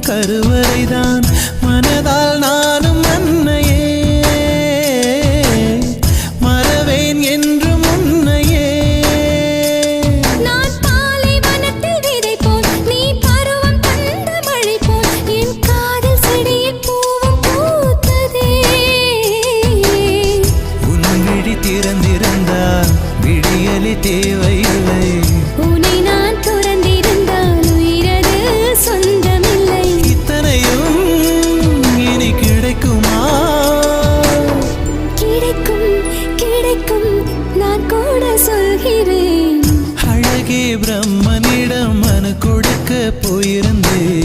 கருவறைதான் மனதால் நானும் அன்னையே மறவேன் என்று முன்னையே நான் பாலை வனத்தில் விதை போல் நீ பருவம் தந்த மழை போல் என் காதல் செடியில் பூவும் பூத்ததே உன் விழி திறந்திருந்தால் விடியலி தேவையில்லை உன்னை நான் துறந்திருந்தால் உயிரது சொந்தமில்லை இத்தனையும் இனி கிடைக்குமா கிடைக்கும் கிடைக்கும் நான் கூட சொல்கிறேன் அழகே பிரம்மனிடம் மனு கொடுக்க போயிருந்தேன்